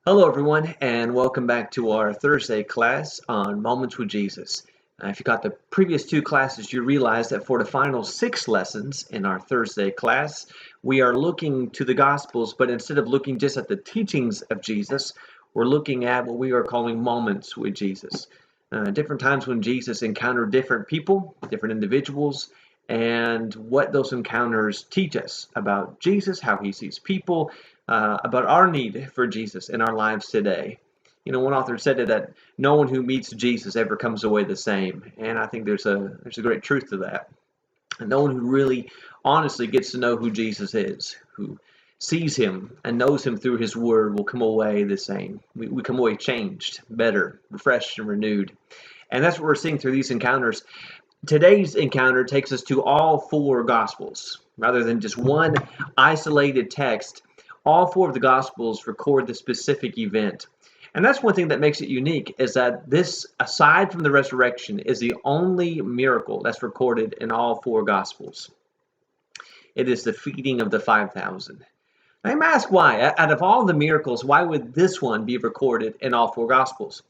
Hello, everyone, and welcome back to our Thursday class on Moments with Jesus. If you got the previous two classes, you realize that for the final 6 lessons in our Thursday class, we are looking to the Gospels, but instead of looking just at the teachings of Jesus, we're looking at what we are calling moments with Jesus. Different times when Jesus encountered different people, different individuals, and what those encounters teach us about Jesus, how he sees people, about our need for Jesus in our lives today. You know, one author said that no one who meets Jesus ever comes away the same, and I think there's a great truth to that. And no one who really honestly gets to know who Jesus is, who sees him and knows him through his word, will come away the same. We come away changed, better, refreshed, and renewed. And that's what we're seeing through these encounters. Today's encounter takes us to all four Gospels. Rather than just one isolated text, all four of the Gospels record the specific event. And that's one thing that makes it unique, is that this, aside from the resurrection, is the only miracle that's recorded in all four Gospels. It is the feeding of the 5,000. Now you may ask why. Out of all the miracles, why would this one be recorded in all four Gospels?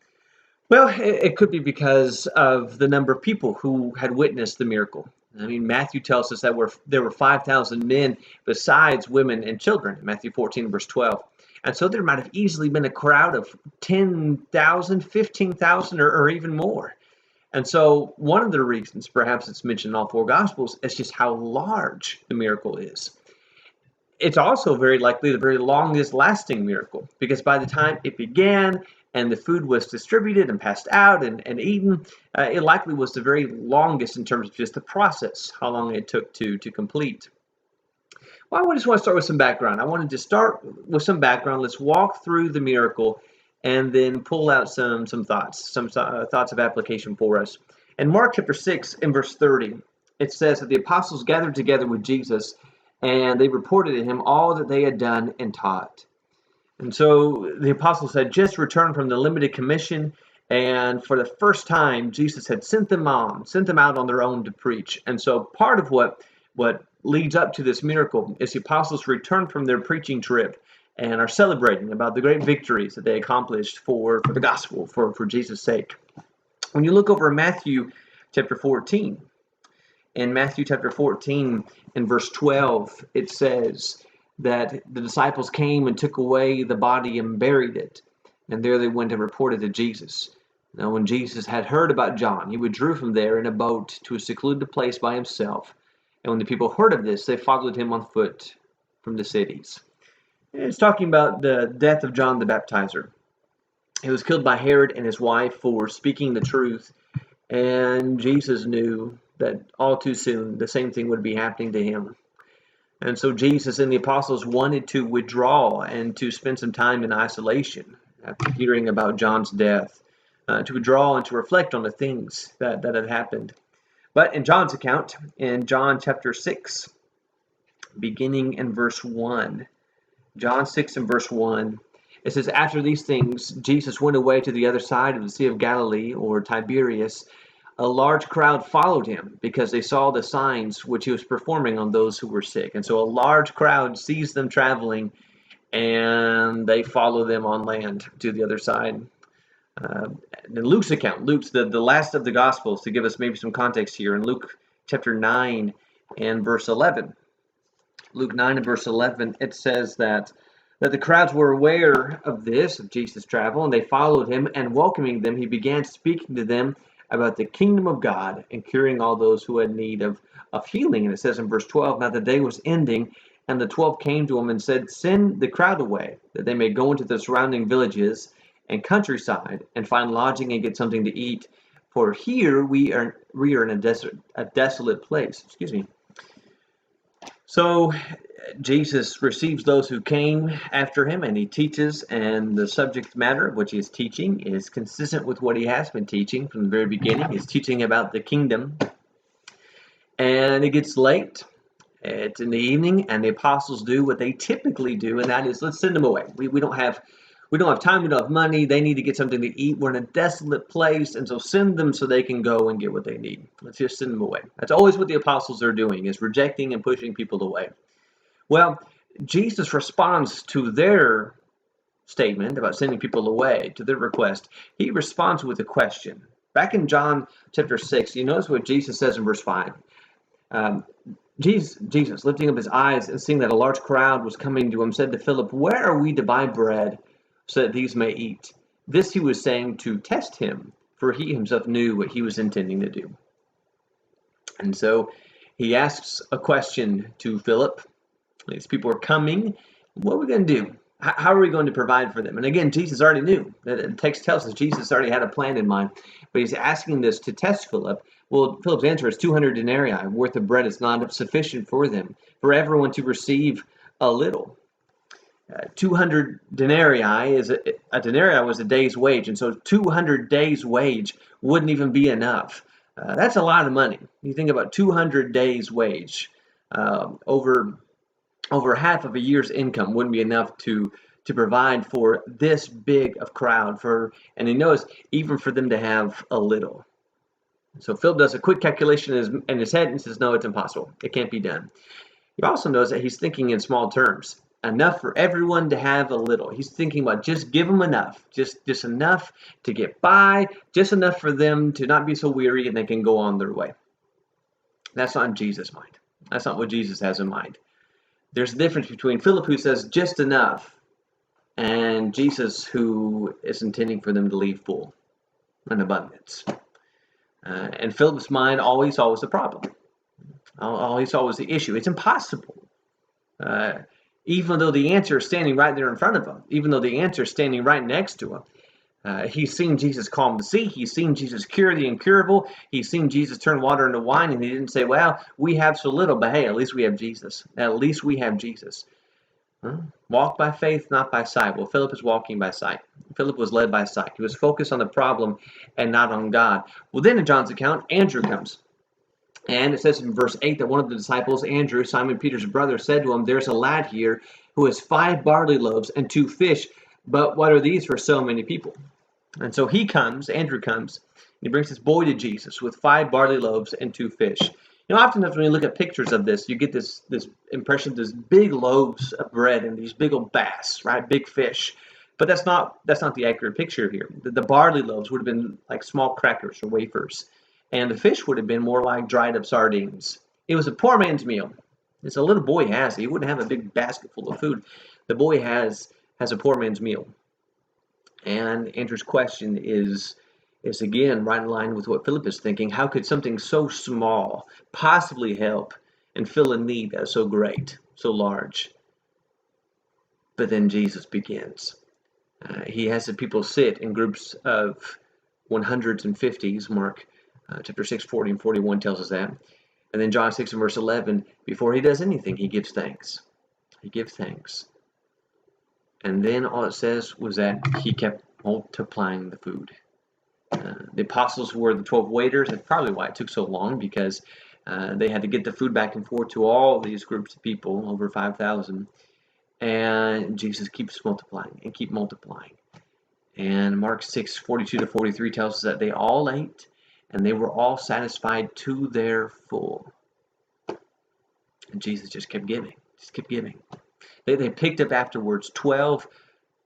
Well, it could be because of the number of people who had witnessed the miracle. I mean, Matthew tells us that there were 5,000 men besides women and children, Matthew 14, verse 12. And so there might have easily been a crowd of 10,000, 15,000, or even more. And so one of the reasons, perhaps it's mentioned in all four Gospels, is just how large the miracle is. It's also very likely the very longest lasting miracle, because by the time it began and the food was distributed and passed out and eaten, it likely was the very longest in terms of just the process, how long it took to complete. Well, I just want to start with some background. I wanted to start with some background. Let's walk through the miracle and then pull out some thoughts, thoughts of application for us. In Mark chapter 6 in verse 30, it says that the apostles gathered together with Jesus and they reported to him all that they had done and taught. And so the apostles had just returned from the limited commission, and for the first time, Jesus had sent them out on their own to preach. And so part of what leads up to this miracle is the apostles returned from their preaching trip and are celebrating about the great victories that they accomplished for the gospel, for Jesus' sake. When you look over Matthew chapter 14, in Matthew chapter 14, in verse 12, it says that the disciples came and took away the body and buried it. And there they went and reported to Jesus. Now, when Jesus had heard about John, he withdrew from there in a boat to a secluded place by himself. And when the people heard of this, they followed him on foot from the cities. And it's talking about the death of John the Baptizer. He was killed by Herod and his wife for speaking the truth. And Jesus knew that all too soon the same thing would be happening to him. And so Jesus and the apostles wanted to withdraw and to spend some time in isolation after hearing about John's death, to withdraw and to reflect on the things that had happened. But in John's account, in John chapter 6, beginning in verse 1, John 6 and verse 1, it says, "After these things, Jesus went away to the other side of the Sea of Galilee, or Tiberias. A large crowd followed him because they saw the signs which he was performing on those who were sick." And so a large crowd sees them traveling, and they follow them on land to the other side. In Luke's account, Luke's the last of the Gospels, to give us maybe some context here, in Luke chapter 9 and verse 11. Luke 9 and verse 11, it says that the crowds were aware of this, of Jesus' travel, and they followed him, and welcoming them, he began speaking to them about the kingdom of God and curing all those who had need of healing. And it says in verse 12, "Now the day was ending, and the 12 came to him and said, 'Send the crowd away, that they may go into the surrounding villages and countryside and find lodging and get something to eat. For here we are in a desolate place.'" Excuse me. So Jesus receives those who came after him, and he teaches, and the subject matter of which he is teaching is consistent with what he has been teaching from the very beginning. He's teaching about the kingdom. And it gets late. It's in the evening, and the apostles do what they typically do, and that is, let's send them away. We don't have time, we don't have money, they need to get something to eat. We're in a desolate place, and so send them so they can go and get what they need. Let's just send them away. That's always what the apostles are doing, is rejecting and pushing people away. Well, Jesus responds to their statement about sending people away to their request, he responds with a question. Back in John chapter 6, you notice what Jesus says in verse 5. Jesus, lifting up his eyes and seeing that a large crowd was coming to him, said to Philip, "Where are we to buy bread so that these may eat?" This he was saying to test him, for he himself knew what he was intending to do. And so he asks a question to Philip. These people are coming. What are we going to do? How are we going to provide for them? And again, Jesus already knew. The text tells us Jesus already had a plan in mind. But he's asking this to test Philip. Well, Philip's answer is 200 denarii worth of bread is not sufficient for them, for everyone to receive a little. 200 denarii is a denarii was a day's wage, and so 200 days' wage wouldn't even be enough. That's a lot of money. You think about 200 days' wage, over half of a year's income wouldn't be enough to provide for this big of crowd. And he knows even for them to have a little. So Philip does a quick calculation in his head and says, no, it's impossible. It can't be done. He also knows that he's thinking in small terms. Enough for everyone to have a little. He's thinking about just give them enough. Just enough to get by. Just enough for them to not be so weary and they can go on their way. That's not in Jesus' mind. That's not what Jesus has in mind. There's a difference between Philip, who says just enough, and Jesus, who is intending for them to leave full, in abundance. And Philip's mind always the problem. Always the issue. It's impossible. Even though the answer is standing right there in front of him, even though the answer is standing right next to him. He's seen Jesus calm the sea. He's seen Jesus cure the incurable. He's seen Jesus turn water into wine, and he didn't say, well, we have so little, but hey, at least we have Jesus. At least we have Jesus. Walk by faith, not by sight. Well, Philip is walking by sight. Philip was led by sight. He was focused on the problem and not on God. Well, then in John's account, Andrew comes. And it says in verse 8 that one of the disciples, Andrew, Simon Peter's brother, said to him, there's a lad here who has 5 barley loaves and 2 fish, but what are these for so many people? And so Andrew comes, and he brings this boy to Jesus with 5 barley loaves and 2 fish. You know, oftentimes when you look at pictures of this, you get this impression of this big loaves of bread and these big old bass, right? Big fish. But that's not the accurate picture here. The barley loaves would have been like small crackers or wafers. And the fish would have been more like dried up sardines. It was a poor man's meal. It's a little boy has it. He wouldn't have a big basket full of food. The boy has a poor man's meal. And Andrew's question is again right in line with what Philip is thinking. How could something so small possibly help and fill a need that is so great, so large? But then Jesus begins. He has the people sit in groups of 100s and 50s. Mark chapter 6, 40 and 41 tells us that. And then John 6 and verse 11, before he does anything, he gives thanks. He gives thanks. And then all it says was that he kept multiplying the food. The apostles were the 12 waiters. That's probably why it took so long, because they had to get the food back and forth to all these groups of people, over 5,000. And Jesus keeps multiplying and keep multiplying. And Mark 6, 42 to 43 tells us that they all ate and they were all satisfied to their full. And Jesus just kept giving, They picked up afterwards 12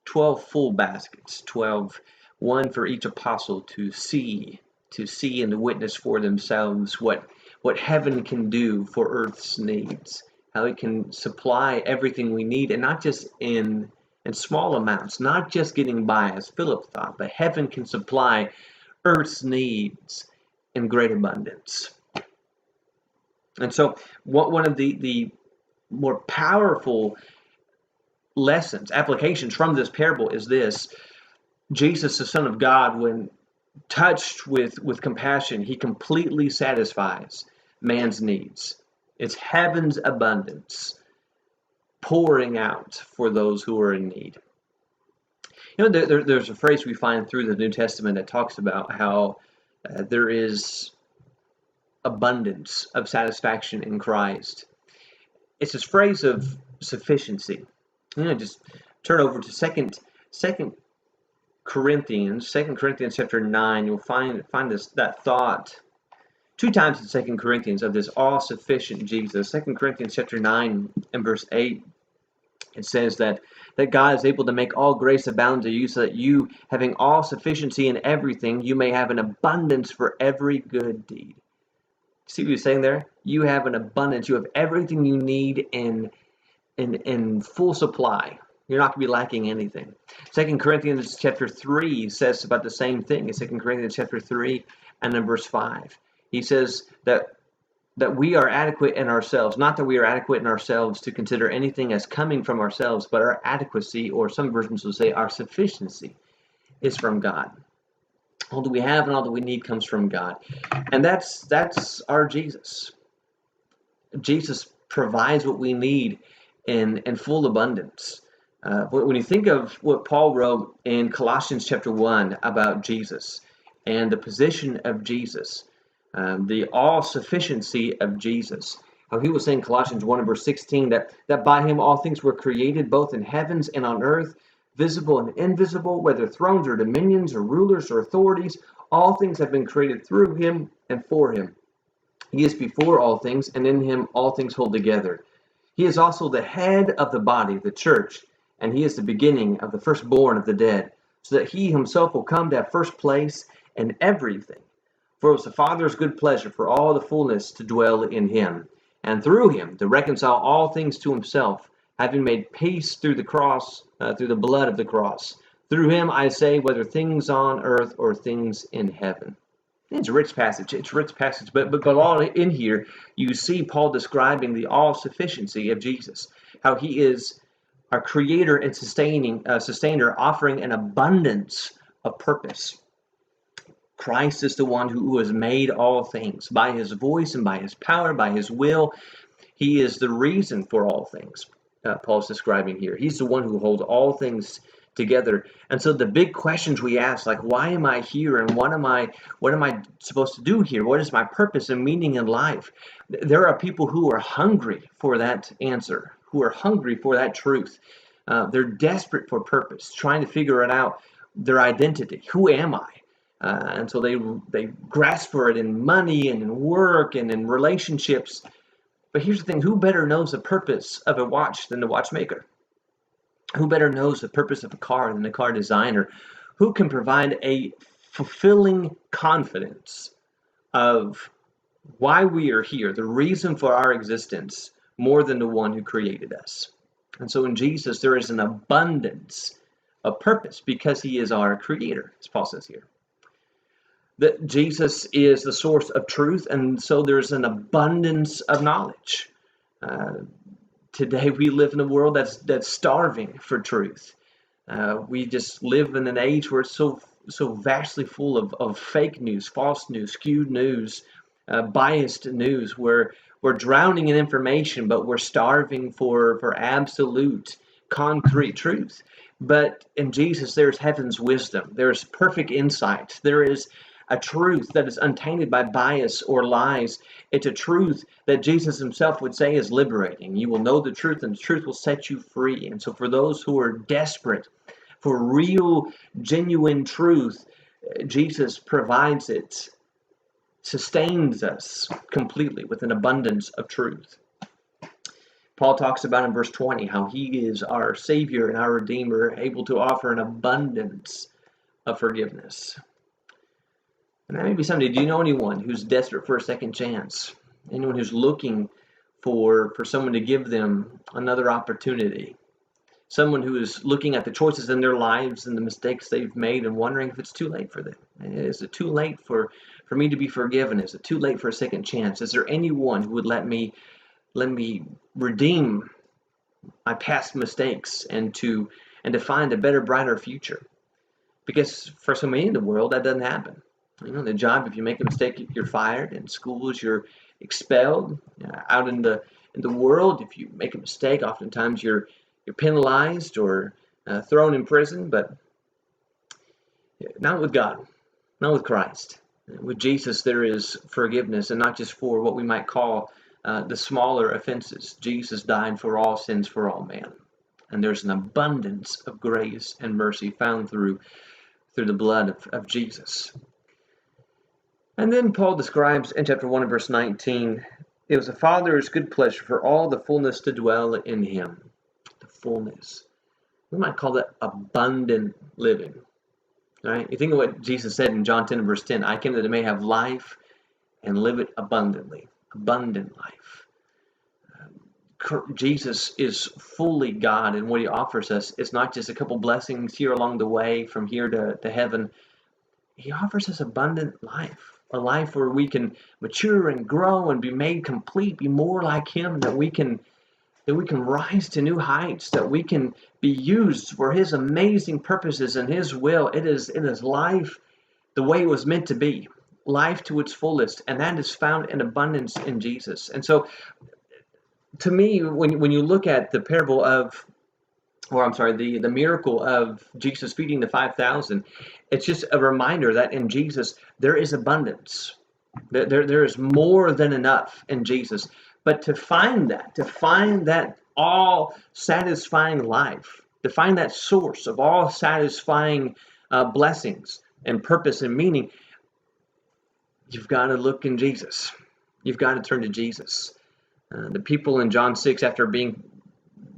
full baskets, 12, one for each apostle to see and to witness for themselves what heaven can do for earth's needs, how it can supply everything we need, and not just in small amounts, not just getting by as Philip thought, but heaven can supply earth's needs in great abundance. And so one of the more powerful lessons, applications from this parable is this: Jesus, the Son of God, when touched with compassion, he completely satisfies man's needs. It's heaven's abundance pouring out for those who are in need. You know, there's a phrase we find through the New Testament that talks about how there is abundance of satisfaction in Christ. It's this phrase of sufficiency. You know, just turn over to Second Corinthians chapter 9. You'll find that thought 2 times in 2 Corinthians of this all-sufficient Jesus. 2 Corinthians chapter 9 and verse 8 It says that God is able to make all grace abound to you, so that you, having all sufficiency in everything, you may have an abundance for every good deed. See what he's saying there? You have an abundance. You have everything you need in full supply. You're not going to be lacking anything. 2 Corinthians chapter 3 says about the same thing. In 2 Corinthians chapter 3 and then verse 5. He says that we are adequate in ourselves, not that we are adequate in ourselves to consider anything as coming from ourselves, but our adequacy, or some versions will say our sufficiency, is from God. All that we have and all that we need comes from God. And that's our Jesus. Jesus provides what we need in full abundance. When you think of what Paul wrote in Colossians chapter 1 about Jesus and the position of Jesus, the all-sufficiency of Jesus, how he was saying in Colossians 1 and verse 16 that by him all things were created, both in heavens and on earth, visible and invisible, whether thrones or dominions or rulers or authorities, all things have been created through him and for him. He is before all things, and in him all things hold together. He is also the head of the body, the church, and he is the beginning of the firstborn of the dead, so that he himself will come to have first place in everything. For it was the Father's good pleasure for all the fullness to dwell in him, and through him to reconcile all things to himself, having made peace through the cross, through the blood of the cross. Through him, I say, whether things on earth or things in heaven. It's a rich passage. But all in here, you see Paul describing the all-sufficiency of Jesus, how he is our creator and sustainer, offering an abundance of purpose. Christ is the one who has made all things by his voice and by his power, by his will. He is the reason for all things. Paul's describing here. He's the one who holds all things together. And so the big questions we ask, like, why am I here, and what am I supposed to do here? What is my purpose and meaning in life? There are people who are hungry for that answer, who are hungry for that truth. They're desperate for purpose, trying to figure it out, their identity. Who am I? And so they grasp for it in money and in work and in relationships. But here's the thing, who better knows the purpose of a watch than the watchmaker? Who better knows the purpose of a car than the car designer? Who can provide a fulfilling confidence of why we are here, the reason for our existence, more than the one who created us? And so in Jesus, there is an abundance of purpose because he is our creator, as Paul says here. That Jesus is the source of truth, and so there's an abundance of knowledge. Today we live in a world that's starving for truth. We just live in an age where it's so vastly full of fake news, false news, skewed news, biased news. We're drowning in information, but we're starving for absolute, concrete truth. But in Jesus, there's heaven's wisdom. There's perfect insight. There is a truth that is untainted by bias or lies. It's a truth that Jesus himself would say is liberating. You will know the truth, and the truth will set you free. And so for those who are desperate for real, genuine truth, Jesus provides it, sustains us completely with an abundance of truth. Paul talks about in verse 20 how he is our Savior and our Redeemer, able to offer an abundance of forgiveness. And that may be somebody. Do you know anyone who's desperate for a second chance? Anyone who's looking for someone to give them another opportunity? Someone who is looking at the choices in their lives and the mistakes they've made and wondering if it's too late for them. Is it too late for me to be forgiven? Is it too late for a second chance? Is there anyone who would let me redeem my past mistakes and to find a better, brighter future? Because for so many in the world, that doesn't happen. You know, the job, if you make a mistake, you're fired. In schools, you're expelled. Out in the world, if you make a mistake, oftentimes you're penalized or thrown in prison. But not with God, not with Christ. With Jesus, there is forgiveness, and not just for what we might call the smaller offenses. Jesus died for all sins for all men, and there's an abundance of grace and mercy found through the blood of Jesus. And then Paul describes in chapter 1 and verse 19, it was the Father's good pleasure for all the fullness to dwell in him. The fullness. We might call that abundant living. Right? You think of what Jesus said in John 10 verse 10, I came that they may have life and live it abundantly. Abundant life. Jesus is fully God, and what he offers us is not just a couple blessings here along the way from here to heaven. He offers us abundant life, a life where we can mature and grow and be made complete, be more like him, that we can rise to new heights, that we can be used for his amazing purposes and his will. It is life the way it was meant to be, life to its fullest, and that is found in abundance in Jesus. And so to me, when you look at the parable of, or I'm sorry, the miracle of Jesus feeding the 5,000, it's just a reminder that in Jesus there is abundance. There is more than enough in Jesus. But to find that all satisfying life, to find that source of all satisfying blessings and purpose and meaning, you've got to look in Jesus. You've got to turn to Jesus. The people in John 6, after being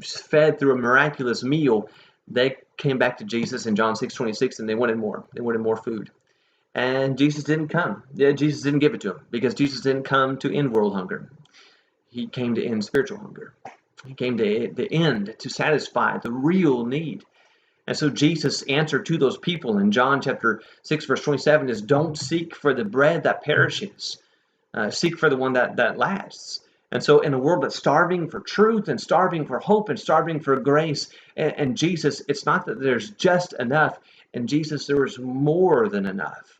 fed through a miraculous meal, they came back to Jesus in John 6:26, and they wanted more. They wanted more food. And Jesus didn't come. Jesus didn't give it to them, because Jesus didn't come to end world hunger. He came to end spiritual hunger. He came to the end to satisfy the real need. And so Jesus' answer to those people in John chapter 6, verse 27 is, don't seek for the bread that perishes. Seek for the one that lasts. And so in a world that's starving for truth and starving for hope and starving for grace, and Jesus, it's not that there's just enough. In Jesus, there is more than enough.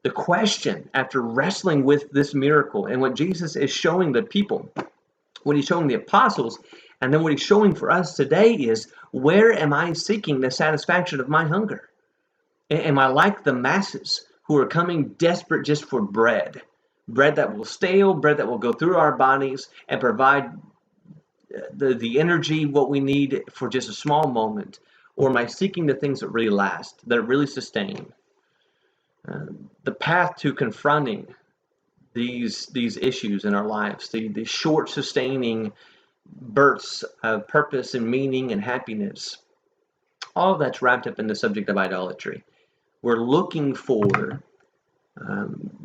The question, after wrestling with this miracle and what Jesus is showing the people, what he's showing the apostles, and then what he's showing for us today is, where am I seeking the satisfaction of my hunger? Am I like the masses who are coming desperate just for bread? Bread that will stale, bread that will go through our bodies and provide the energy, what we need for just a small moment? Or am I seeking the things that really last, that really sustain? The path to confronting these issues in our lives, the short sustaining bursts of purpose and meaning and happiness, all of that's wrapped up in the subject of idolatry. We're looking for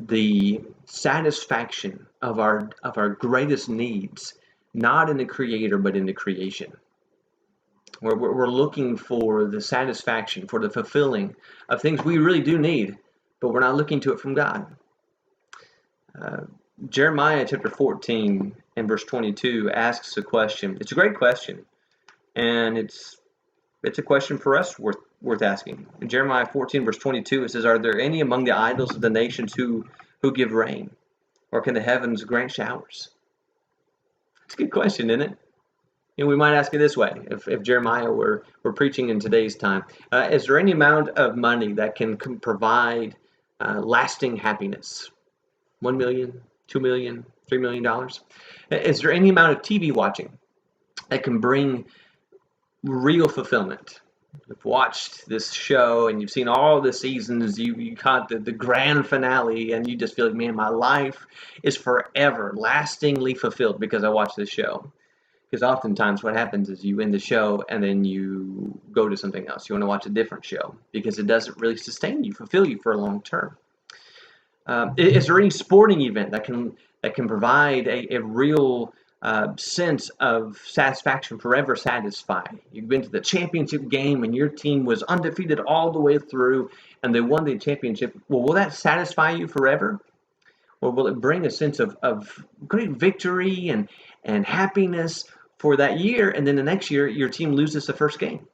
the satisfaction of our greatest needs, not in the Creator, but in the creation. We're looking for the satisfaction, for the fulfilling of things we really do need, but we're not looking to it from God. Jeremiah chapter 14 and verse 22 asks a question. It's a great question, and it's a question for us worth asking. In Jeremiah 14 verse 22, it says, are there any among the idols of the nations who give rain, or can the heavens grant showers? It's a good question, isn't it? We might ask it this way, if Jeremiah were preaching in today's time. Is there any amount of money that can provide lasting happiness? $1 million, $2 million, $3 million? Is there any amount of TV watching that can bring real fulfillment? You've watched this show and you've seen all the seasons, you caught the grand finale, and you just feel like, man, my life is forever lastingly fulfilled because I watched this show. Because oftentimes what happens is you end the show and then you go to something else. You want to watch a different show because it doesn't really sustain you, fulfill you for a long term. Is there any sporting event that can provide a real sense of satisfaction, forever satisfied? You've been to the championship game and your team was undefeated all the way through and they won the championship. Well, will that satisfy you forever? Or will it bring a sense of great victory and happiness for that year, and then the next year your team loses the first game?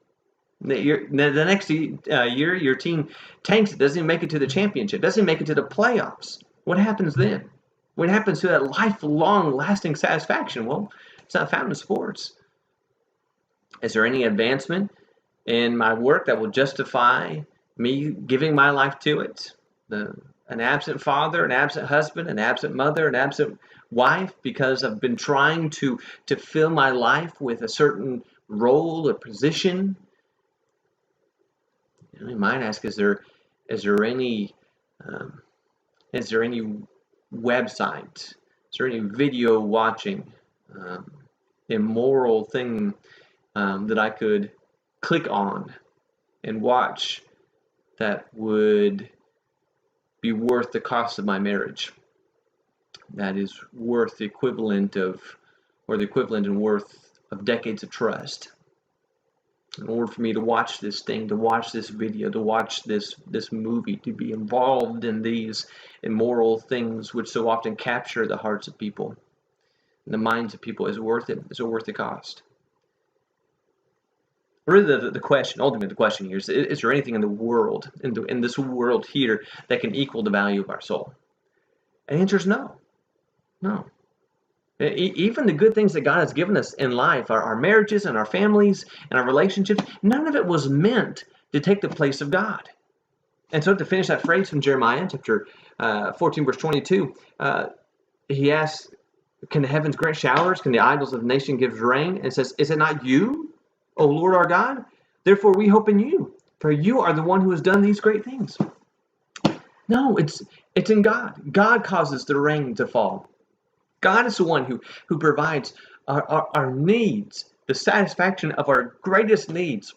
The next year your team tanks it, doesn't even make it to the championship, doesn't even make it to the playoffs. What happens then? What happens to that lifelong lasting satisfaction? Well, it's not found in sports. Is there any advancement in my work that will justify me giving my life to it? An absent father, an absent husband, an absent mother, an absent wife, because I've been trying to fill my life with a certain role or position? You might ask, is there any website, is there any video watching, immoral thing that I could click on and watch that would be worth the cost of my marriage, that is worth the equivalent of, or the equivalent and worth of decades of trust. In order for me to watch this thing, to watch this video, to watch this movie, to be involved in these immoral things which so often capture the hearts of people and the minds of people, is worth it. Is it worth the cost? Really, the question, ultimately the question here is there anything in the world, in this world here, that can equal the value of our soul? And the answer is no. No. Even the good things that God has given us in life, our marriages and our families and our relationships, none of it was meant to take the place of God. And so to finish that phrase from Jeremiah chapter 14, verse 22, he asks, can the heavens grant showers? Can the idols of the nation give rain? And says, is it not you, O Lord our God? Therefore we hope in you, for you are the one who has done these great things. No, it's in God. God causes the rain to fall. God is the one who provides our needs, the satisfaction of our greatest needs,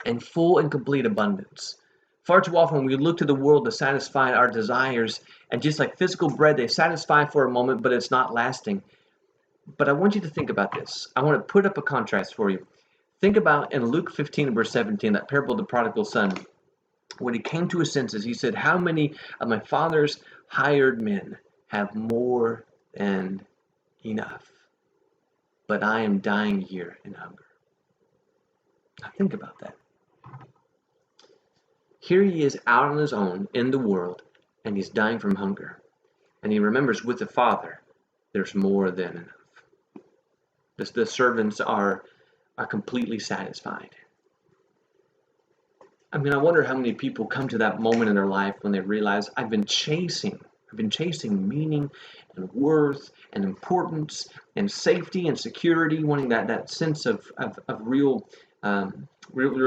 in full and complete abundance. Far too often we look to the world to satisfy our desires, and just like physical bread, they satisfy for a moment, but it's not lasting. But I want you to think about this. I want to put up a contrast for you. Think about in Luke 15, verse 17, that parable of the prodigal son. When he came to his senses, he said, how many of my father's hired men have more than enough, but I am dying here in hunger? Now think about that. Here he is out on his own in the world, and he's dying from hunger. And he remembers with the Father, there's more than enough. The servants are completely satisfied. I mean, I wonder how many people come to that moment in their life when they realize, I've been chasing meaning and worth and importance and safety and security, wanting that sense of real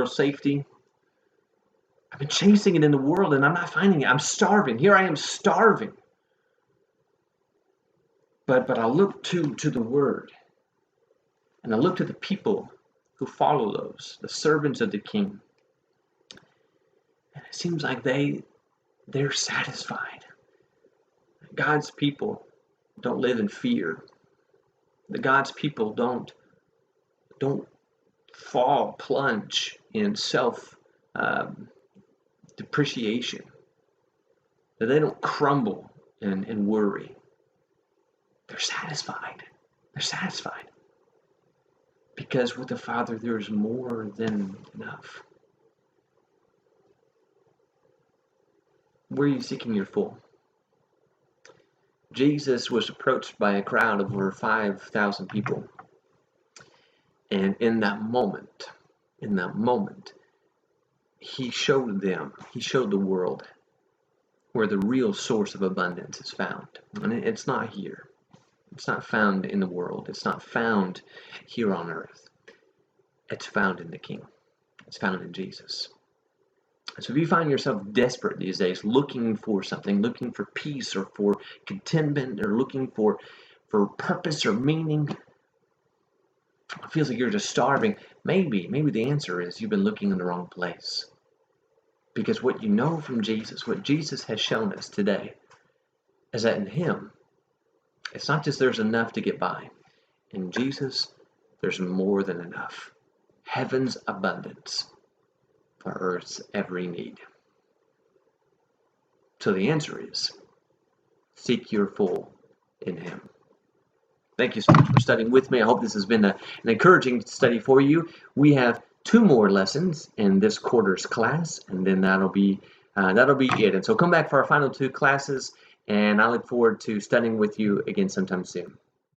safety. I've been chasing it in the world and I'm not finding it. I'm starving. Here I am starving. But I look to the Word, and I look to the people who follow those, the servants of the King. And it seems like they're satisfied. God's people don't live in fear. God's people don't plunge in self depreciation. That they don't crumble and worry. They're satisfied. They're satisfied. Because with the Father there is more than enough. Where are you seeking your full? Jesus was approached by a crowd of over 5,000 people. And in that moment, he showed the world where the real source of abundance is found. And it's not here. It's not found in the world. It's not found here on earth. It's found in the King. It's found in Jesus. So if you find yourself desperate these days, looking for something, looking for peace or for contentment or looking for purpose or meaning, it feels like you're just starving, maybe the answer is you've been looking in the wrong place. Because what you know from Jesus, what Jesus has shown us today, is that in Him, it's not just there's enough to get by. In Jesus, there's more than enough. Heaven's abundance for earth's every need. So the answer is, seek your full in Him. Thank you so much for studying with me. I hope this has been an encouraging study for you. We have 2 more lessons in this quarter's class, and then that'll be it. And so come back for our final 2 classes, and I look forward to studying with you again sometime soon.